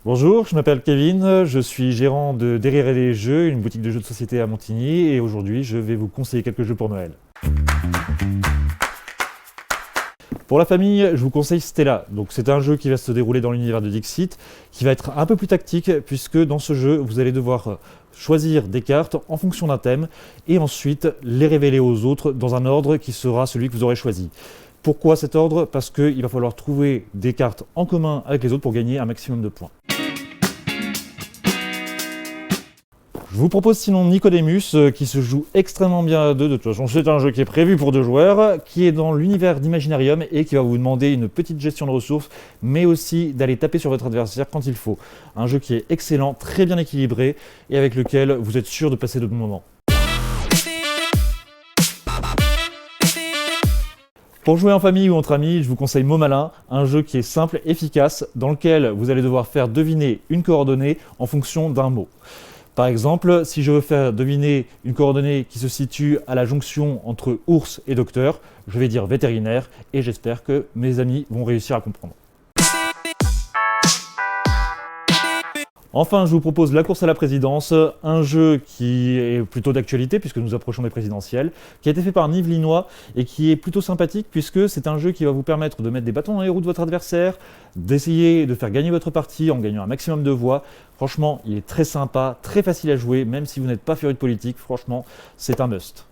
Bonjour, je m'appelle Kevin, je suis gérant de Derrière les Jeux, une boutique de jeux de société à Montigny, et aujourd'hui je vais vous conseiller quelques jeux pour Noël. Pour la famille, je vous conseille Stella. Donc c'est un jeu qui va se dérouler dans l'univers de Dixit, qui va être un peu plus tactique, puisque dans ce jeu, vous allez devoir choisir des cartes en fonction d'un thème, et ensuite les révéler aux autres dans un ordre qui sera celui que vous aurez choisi. Pourquoi cet ordre? Parce qu'il va falloir trouver des cartes en commun avec les autres pour gagner un maximum de points. Je vous propose sinon Nicodemus, qui se joue extrêmement bien à deux. De toute façon, c'est un jeu qui est prévu pour 2 joueurs, qui est dans l'univers d'Imaginarium et qui va vous demander une petite gestion de ressources, mais aussi d'aller taper sur votre adversaire quand il faut. Un jeu qui est excellent, très bien équilibré et avec lequel vous êtes sûr de passer de bons moments. Pour jouer en famille ou entre amis, je vous conseille Mot Malin, un jeu qui est simple, efficace, dans lequel vous allez devoir faire deviner une coordonnée en fonction d'un mot. Par exemple, si je veux faire deviner une coordonnée qui se situe à la jonction entre ours et docteur, je vais dire vétérinaire et j'espère que mes amis vont réussir à comprendre. Enfin, je vous propose La course à la présidence, un jeu qui est plutôt d'actualité puisque nous approchons des présidentielles, qui a été fait par un Yvelinois et qui est plutôt sympathique puisque c'est un jeu qui va vous permettre de mettre des bâtons dans les roues de votre adversaire, d'essayer de faire gagner votre partie en gagnant un maximum de voix. Franchement, il est très sympa, très facile à jouer, même si vous n'êtes pas féru de politique, franchement, c'est un must.